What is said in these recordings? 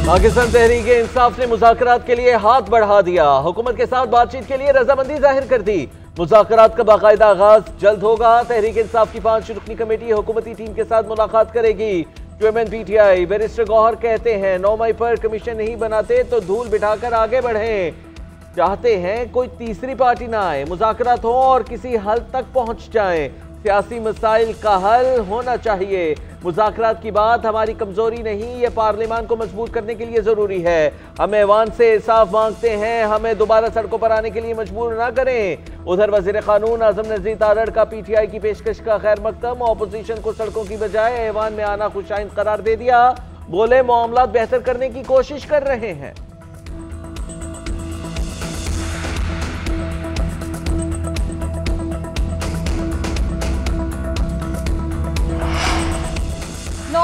पाकिस्तान तहरीक-ए-इंसाफ ने मुज़ाकरात के लिए हाथ बढ़ा दिया। हुकूमत के साथ बातचीत के लिए रजामंदी जाहिर कर दी। मुज़ाकरात का बाकायदा आगाज जल्द होगा। तहरीक-ए-इंसाफ की 5 रुकनी कमेटी हुकूमती टीम के साथ मुलाकात करेगी। चेयरमैन PTI बैरिस्टर गौहर कहते हैं 9 मई पर कमीशन नहीं बनाते तो धूल बिठाकर आगे बढ़ें। चाहते हैं कोई तीसरी पार्टी ना आए, मुज़ाकरात हो और किसी हल तक पहुंच जाएं। सियासी मसाइल का हल होना चाहिए। मुज़ाकरात की बात हमारी कमजोरी नहीं, ये पार्लियामान को मजबूत करने के लिए जरूरी है। हम ऐवान से इंसाफ मांगते हैं, हमें दोबारा सड़कों पर आने के लिए मजबूर ना करें। उधर वजीर कानून आजम नजरी तारड़ का PTI की पेशकश का खैर मकदम। ऑपोजिशन को सड़कों की बजाय ऐवान में आना खुशाइंद करार दे दिया। बोले मामलात बेहतर करने की कोशिश कर रहे हैं।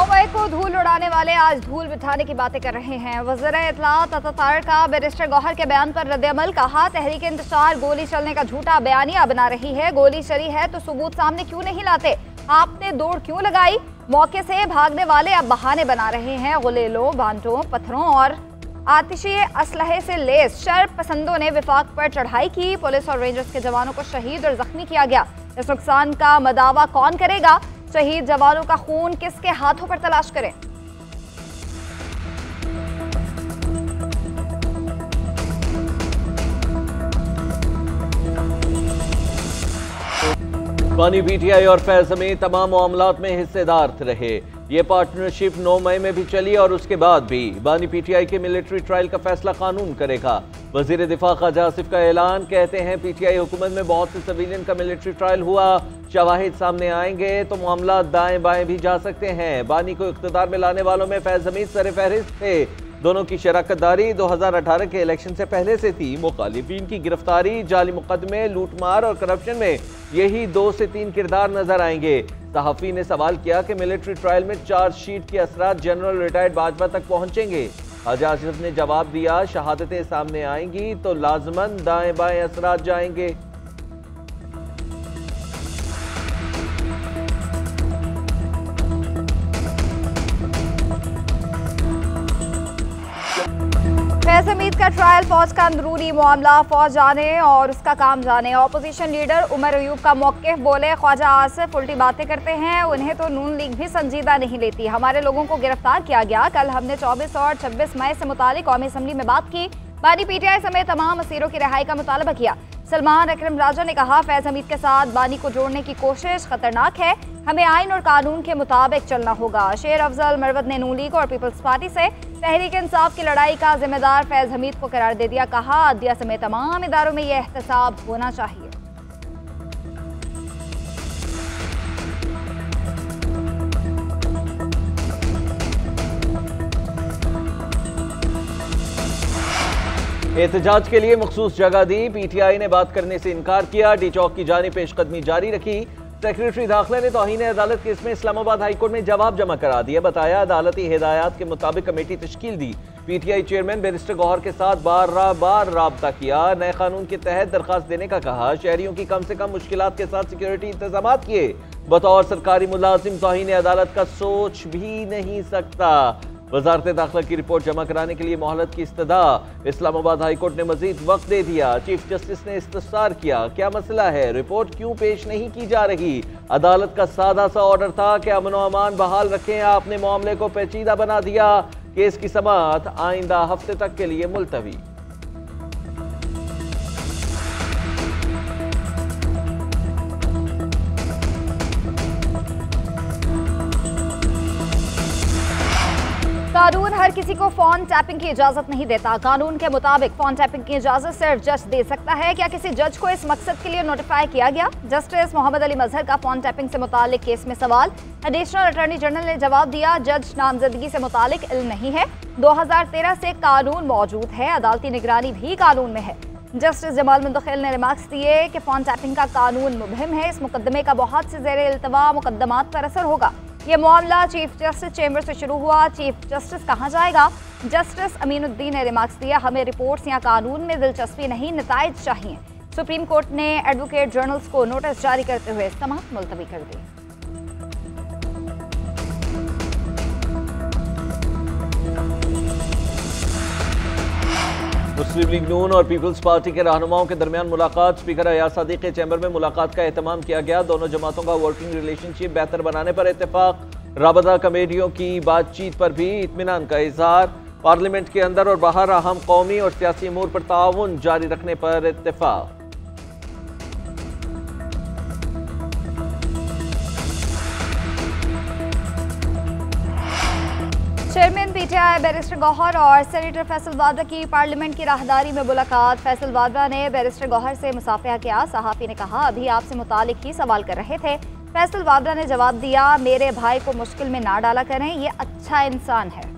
मई को धूल उड़ाने वाले आज धूल बिठाने की बातें कर रहे हैं। वज़ीर इत्तलात तारड़ का बैरिस्टर गौहर के बयान पर रद्द-ए-अमल। कहा तहरीक इंतशार गोली चलने का झूठा बयानिया बना रही है। गोली चली है तो सबूत सामने क्यों नहीं लाते? आपने दौड़ क्यों लगाई? मौके से भागने वाले अब बहाने बना रहे हैं। गुलेलों, बांटों, पत्थरों और आतिशी असलहे से लेस शर पसंदों ने विफाक पर चढ़ाई की। पुलिस और रेंजर्स के जवानों को शहीद और जख्मी किया गया। इस नुकसान का मदावा कौन करेगा? शहीद जवानों का खून किसके हाथों पर तलाश करें? बानी PTI और फैज समेत तमाम मामलात में हिस्सेदार रहे। ये पार्टनरशिप 9 मई में भी चली और उसके बाद भी। बानी PTI के मिलिट्री ट्रायल का फैसला कानून करेगा। वजीर दिफा ख्वाजा आसिफ का ऐलान। कहते हैं PTI हुकूमत में बहुत से सिविलियन का मिलिट्री ट्रायल हुआ। शवाहिद सामने आएंगे तो मामला दाएं बाएं भी जा सकते हैं। बानी को इख्तिदार में लाने वालों में फैज हमीद सरफहरिस्त थे। दोनों की शराकतदारी 2018 के इलेक्शन से पहले से थी। मुखालिफिन की गिरफ्तारी, जाली मुकदमे, लूटमार और करप्शन में यही 2 से 3 किरदार नजर आएंगे। सहाफ़ी ने सवाल किया कि मिलिट्री ट्रायल में चार्जशीट के असरात जनरल रिटायर्ड बाजवा तक पहुंचेंगे। ख्वाजा आसिफ ने जवाब दिया शहादतें सामने आएंगी तो लाजमन दाएं बाएं असरात जाएंगे। फैज हमीद का ट्रायल फौज का अंदरूनी मामला, फौज जाने और उसका काम जाने। ऑपोजिशन लीडर उमर अयूब का मौक़िफ़। बोले ख्वाजा आसिफ उल्टी बातें करते हैं, उन्हें तो नून लीग भी संजीदा नहीं लेती। हमारे लोगों को गिरफ्तार किया गया। कल हमने 24 और 26 मई से मुतालिक कौमी असम्बली में बात की। बानी PTI समेत तमाम असीरों की रिहाई का मुतालबा किया। सलमान अकरम राजा ने कहा फैज हमीद के साथ बानी को जोड़ने की कोशिश खतरनाक है। हमें आइन और कानून के मुताबिक चलना होगा। शेर अफजल मरवत ने नून लीग और पीपल्स पार्टी से तहरीक इंसाफ की लड़ाई का जिम्मेदार फैज हमीद को करार दे दिया। कहा अदलिया समेत तमाम इदारों में यह एहतसाब होना चाहिए। एहतजाज के लिए मखसूस जगह दी। PTI ने बात करने से इनकार किया। डी चौक की जानिब पेशकदमी जारी रखी। सेक्रेटरी दाखिला ने तौहीन अदालत केस में इस्लामाबाद हाईकोर्ट में जवाब जमा करा दिया। बताया अदालती हिदायत के मुताबिक कमेटी तश्कील दी। PTI चेयरमैन बैरिस्टर गौहर के साथ बार राब्ता किया। नए कानून के तहत दरखास्त देने का कहा। शहरियों की कम से कम मुश्किलात के साथ सिक्योरिटी इंतजाम किए। बतौर सरकारी मुलाजिम तौहीन अदालत का सोच भी नहीं सकता। वजारत दाखिला की रिपोर्ट जमा कराने के लिए मोहलत की इस्तदा। इस्लामाबाद हाईकोर्ट ने मजीद वक्त दे दिया। चीफ जस्टिस ने इस्तफसार किया, क्या मसला है, रिपोर्ट क्यों पेश नहीं की जा रही? अदालत का सादा सा ऑर्डर था कि अमन व अमान बहाल रखें। आपने मामले को पेचीदा बना दिया। केस की समाअत आइंदा हफ्ते तक के लिए मुलतवी। कानून हर किसी को फोन टैपिंग की इजाजत नहीं देता। कानून के मुताबिक फोन टैपिंग की इजाजत सिर्फ जज दे सकता है। क्या किसी जज को इस मकसद के लिए नोटिफाई किया गया? जस्टिस मोहम्मद अली मजहर का फोन टैपिंग से मुतालिक केस में सवाल। एडिशनल अटॉर्नी जनरल ने जवाब दिया जज नामजदगी से मुतालिक इल्म नहीं है। 2013 से कानून मौजूद है, अदालती निगरानी भी कानून में है। जस्टिस जमाल मुंतखिल ने रिमार्क्स दिए कि फोन टैपिंग का कानून मुबहिम है। इस मुकदमे का बहुत से ज़ेर इल्तवा मुकदमात पर असर होगा। ये मामला चीफ जस्टिस चैम्बर से शुरू हुआ। चीफ जस्टिस कहाँ जाएगा? जस्टिस अमीनुद्दीन ने रिमार्क्स दिया हमें रिपोर्ट्स या कानून में दिलचस्पी नहीं, नताइज चाहिए। सुप्रीम कोर्ट ने एडवोकेट जर्नल्स को नोटिस जारी करते हुए समाअत मुलतवी कर दी। मुस्लिम लीग नून और पीपल्स पार्टी के रहनुमाओं के दरमियान मुलाकात। स्पीकर अयाज सादिक के चैम्बर में मुलाकात का एहतमाम किया गया। दोनों जमातों का वर्किंग रिलेशनशिप बेहतर बनाने पर इत्तेफाक। राबता कमेटियों की बातचीत पर भी इत्मीनान का इजहार। पार्लियामेंट के अंदर और बाहर अहम कौमी और सियासी अमूर पर ताउन जारी रखने पर इत्तेफाक। चेयरमैन पीटीआई बैरिस्टर गौहर और सेनेटर फैसल वाड्रा की पार्लियामेंट की राहदारी में मुलाकात। फैसल वाड्रा ने बैरिस्टर गौहर से मुसाफिया किया। सहाफ़ी ने कहा, अभी आपसे मुतालिक ही सवाल कर रहे थे। फैसल वाड्रा ने जवाब दिया, मेरे भाई को मुश्किल में ना डाला करें, ये अच्छा इंसान है।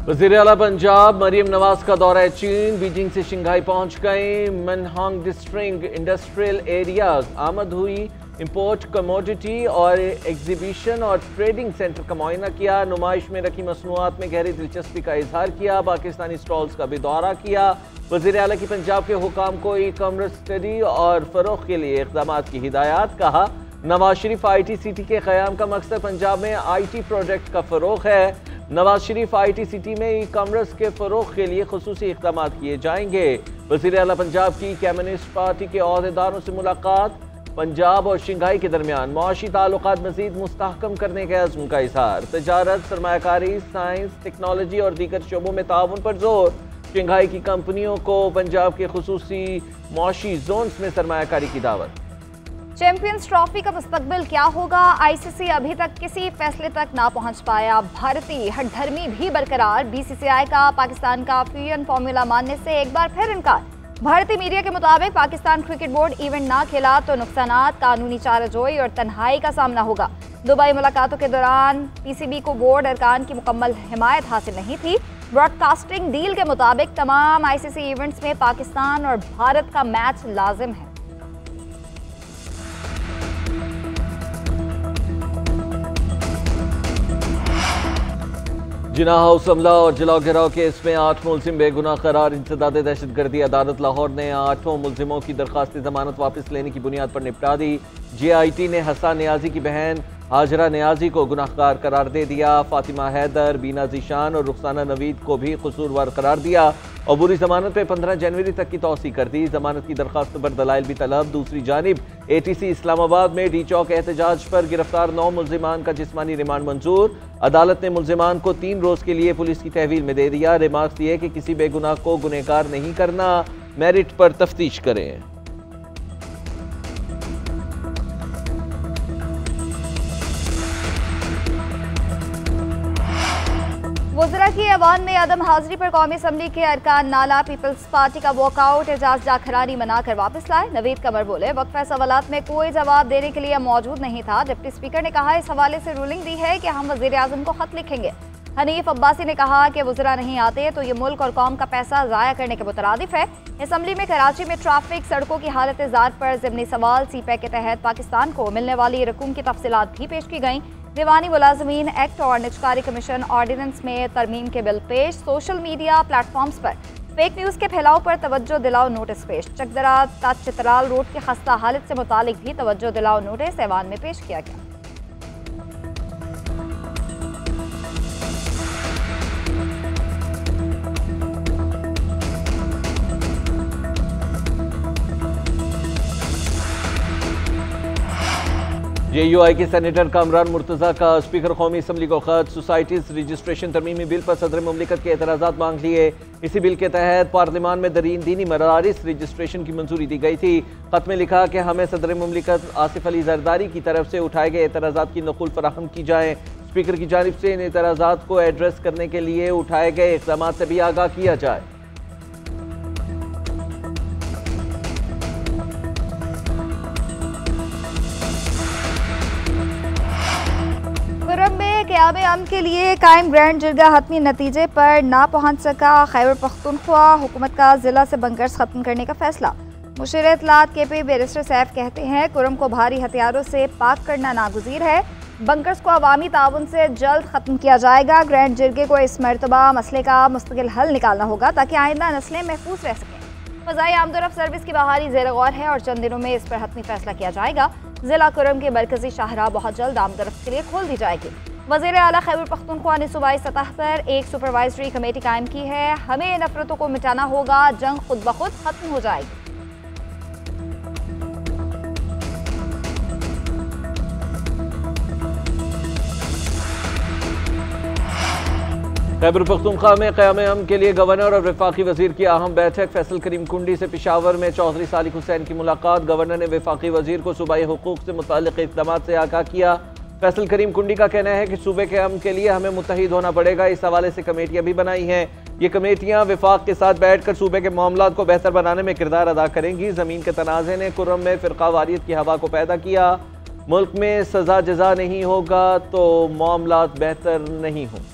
वज़ीर आला पंजाब मरियम नवाज का दौरा चीन। बीजिंग से शंघाई पहुंच गई। मनहांग डिस्ट्रिक्ट इंडस्ट्रियल एरियाज आमद हुई। इंपोर्ट कमोडिटी और एग्जीबिशन और ट्रेडिंग सेंटर का मुआयना किया। नुमाइश में रखी मसनूआत में गहरी दिलचस्पी का इजहार किया। पाकिस्तानी स्टॉल्स का भी दौरा किया। वज़ीर आला की पंजाब के हुकाम को ई कॉमर्स स्टडी और फरोख के लिए इक़दाम की हिदायत। कहा, नवाज शरीफ ITCT के क़याम का मकसद पंजाब में IT प्रोजेक्ट का फ़रोग़ है। नवाज शरीफ ITCT में ई कॉमर्स के फ़रोग़ के लिए खुसूसी इक़दाम किए जाएंगे। वज़ीर आला पंजाब की कम्युनिस्ट पार्टी के अहदेदारों से मुलाकात। पंजाब और शंघाई के दरमियान मुआशी ताल्लुकात मज़ीद मुस्तहकम करने के अज़्म का इज़हार। तजारत, सरमायाकारी, साइंस, टेक्नोलॉजी और दीगर शोबों में ताउन पर जोर। शंघाई की कंपनियों को पंजाब के खुसूसी मुआशी जोन्स में सरमायाकारी की दावत। चैंपियंस ट्रॉफी का मुस्तकबिल क्या होगा? ICC अभी तक किसी फैसले तक ना पहुंच पाया। भारतीय हठधर्मी भी बरकरार। BCCI का पाकिस्तान का फ्यूजन फार्मूला मानने से एक बार फिर इनकार। भारतीय मीडिया के मुताबिक पाकिस्तान क्रिकेट बोर्ड इवेंट ना खेला तो नुकसानात, कानूनी चाराजोई और तन्हाई का सामना होगा। दुबई मुलाकातों के दौरान PCB को बोर्ड अरकान की मुकम्मल हिमायत हासिल नहीं थी। ब्रॉडकास्टिंग डील के मुताबिक तमाम ICC इवेंट्स में पाकिस्तान और भारत का मैच लाजिम है। जिना हाउस हमला और जलाओ गिराव केस में 8 मुलजिम बेगुनाह करार। इंसदाद दहशतगर्दी अदालत लाहौर ने 8 मुलजिमों की दरखास्त जमानत वापस लेने की बुनियाद पर निपटा दी। JIT ने हसन नियाजी की बहन हाजरा नियाजी को गुनाहगार करार दे दिया। फातिमा हैदर, बीना ज़ीशान और रुखसाना नवीद को भी कसूरवार करार दिया। अबूरी जमानत पे 15 जनवरी तक की तौसी कर दी। जमानत की दरखास्त पर दलाइल भी तलब। दूसरी जानिब ATC इस्लामाबाद में डी चौक एहतजाज पर गिरफ्तार 9 मुलजिमान का जिस्मानी रिमांड मंजूर। अदालत ने मुलजिमान को 3 रोज के लिए पुलिस की तहवील में दे दिया। रिमार्क्स दिए कि किसी बेगुनाह को गुनहगार नहीं करना, मेरिट पर तफ्तीश करें। वज़रा की ऐवान में अदम हाजिरी पर कौमी असम्बली के अरकान नाला पीपल्स पार्टी का वॉकआउट। एजाज जाखरानी मनाकर वापस लाए। नवीद कमर बोले, वक्फा सवालात में कोई जवाब देने के लिए मौजूद नहीं था। डिप्टी स्पीकर ने कहा, इस हवाले से रूलिंग दी है कि हम वज़ीर आज़म को खत लिखेंगे। हनीफ अब्बासी ने कहा कि वज़रा नहीं आते तो ये मुल्क और कौम का पैसा ज़ाया करने के मुतरादिफ है। असम्बली में कराची में ट्रैफिक सड़कों की हालत ज़ार पर ज़िमनी सवाल। CPEC के तहत पाकिस्तान को मिलने वाली रकूम की तफसीलात भी पेश की गई। दीवानी मुलाजमीन एक्ट और निजकारी कमीशन ऑर्डिनेंस में तरमीम के बिल पेश। सोशल मीडिया प्लेटफॉर्म्स पर फेक न्यूज़ के फैलाव पर तवज्जो दिलाओ नोटिस पेश। चकदरा चित्राल रोड की खस्ता हालत से मुतालिक भी तवज्जो दिलाओ नोटिस ऐवान में पेश किया गया। JUI के सेनेटर कामरान मुर्तज़ा का स्पीकर कौमी असम्बली को खत। सोसाइटीज रजिस्ट्रेशन तरमीमी बिल पर सदर मुमलिकत के एतराज़ात मांग लिए। इसी बिल के तहत पार्लियामान में दीनी मदारिस रजिस्ट्रेशन की मंजूरी दी गई थी। खत में लिखा कि हमें सदर मुमलिकत आसिफ अली जरदारी की तरफ से उठाए गए एतराज़ात की नकुल फराहम की जाए। स्पीकर की जानिब से इन एतराज़ात को एड्रेस करने के लिए उठाए गए इक़दाम से भी आगाह किया जाए। कुर्रम में क़याम अमन के लिए कायम ग्रैंड जिरगा हतमी नतीजे पर ना पहुंच सका। खैबर पख्तूनख्वा हुकूमत का ज़िला से बंकर्स ख़त्म करने का फैसला। मुशीर इत्तलात KP बैरिस्टर सैफ कहते हैं, कुर्रम को भारी हथियारों से पाक करना नागुज़ीर है। बंकर्स को अवामी ताउन से जल्द ख़त्म किया जाएगा। ग्रैंड जिरगे को इस मरतबा मसले का मुस्तकिल हल निकालना होगा ताकि आइंदा नस्लें महफूज रह सकें। फ़ज़ाई आमदोरफ़्त सर्विस की बहाली ज़ेर गौर है और चंद दिनों में इस पर हतमी फैसला किया जाएगा। ज़िला कुर्रम के मरकजी शाहराह बहुत जल्द आमदोरफ़्त के लिए खोल दी जाएगी। वज़ीर आला खैबर पख्तूनख्वा ने सूबाई सतह पर एक सुपरवाइजरी कमेटी कायम की है। हमें नफरतों को मिटाना होगा, जंग खुद ब खुद खत्म हो जाएगी। खैबर पख्तूनख्वा में क़याम-ए-अमन के लिए गवर्नर और वफाकी वजीर की अहम बैठक। फैसल करीम कुंडी से पेशावर में चौधरी सालिक हुसैन की मुलाकात। गवर्नर ने वफाकी वजीर को सूबाई हुकूक से मुताल्लिक़ इक़दाम से आगाह किया। फैसल करीम कुंडी का कहना है कि सूबे के अमन के लिए हमें मुत्तहिद होना पड़ेगा। इस हवाले से कमेटियां भी बनाई हैं। ये कमेटियां वफाक के साथ बैठकर सूबे के मामलात को बेहतर बनाने में किरदार अदा करेंगी। ज़मीन के तनाज़े ने कुर्रम में फ़िरका वारियत की हवा को पैदा किया। मुल्क में सजा जजा नहीं होगा तो मामलात बेहतर नहीं हों।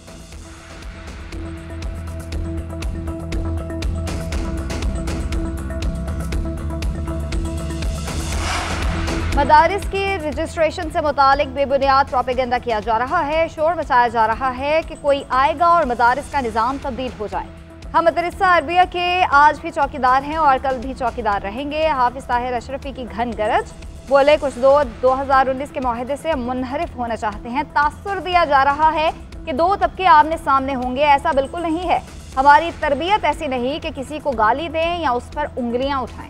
मदारिस की रजिस्ट्रेशन से मुतालिक बेबुनियाद प्रोपेगेंडा किया जा रहा है। शोर मचाया जा रहा है कि कोई आएगा और मदारिस का निज़ाम तब्दील हो जाए। हम मदरसा अरबिया के आज भी चौकीदार हैं और कल भी चौकीदार रहेंगे। हाफिज ताहिर अशरफी की घन गरज। बोले कुछ 2019 के मुआहदे से मुनहरिफ होना चाहते हैं। तासुर दिया जा रहा है कि दो तबके आमने सामने होंगे। ऐसा बिल्कुल नहीं है। हमारी तरबियत ऐसी नहीं कि किसी को गाली दें या उस पर उंगलियां उठाएं।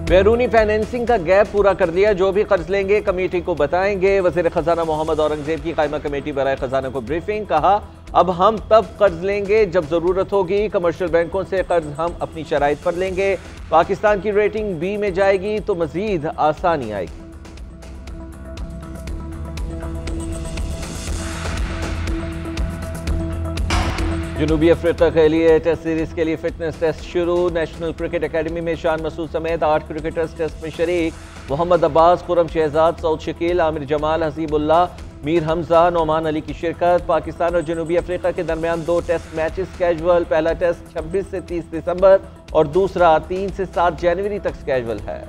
बैरूनी फाइनेंसिंग का गैप पूरा कर लिया। जो भी कर्ज लेंगे कमेटी को बताएंगे। वज़ीर खजाना मोहम्मद औरंगजेब की कायमा कमेटी बराए खजाना को ब्रीफिंग। कहा अब हम तब कर्ज लेंगे जब जरूरत होगी। कमर्शियल बैंकों से कर्ज हम अपनी शराइत पर लेंगे। पाकिस्तान की रेटिंग बी में जाएगी तो मजीद आसानी आएगी। जनूबी अफ्रीका के लिए टेस्ट सीरीज के लिए फिटनेस टेस्ट शुरू। नेशनल क्रिकेट एकेडमी में शान मसूद समेत 8 क्रिकेटर्स टेस्ट में शरीक। मोहम्मद अब्बास, खुर्रम शहजाद, सऊद शकील, आमिर जमाल, हसीबुल्लाह, मीर हमजा, नोमान अली की शिरकत। पाकिस्तान और जनूबी अफ्रीका के दरमियान 2 टेस्ट मैचेस कैजुअल। पहला टेस्ट 26 से 30 दिसंबर और दूसरा 3 से 7 जनवरी तक कैजुअल है।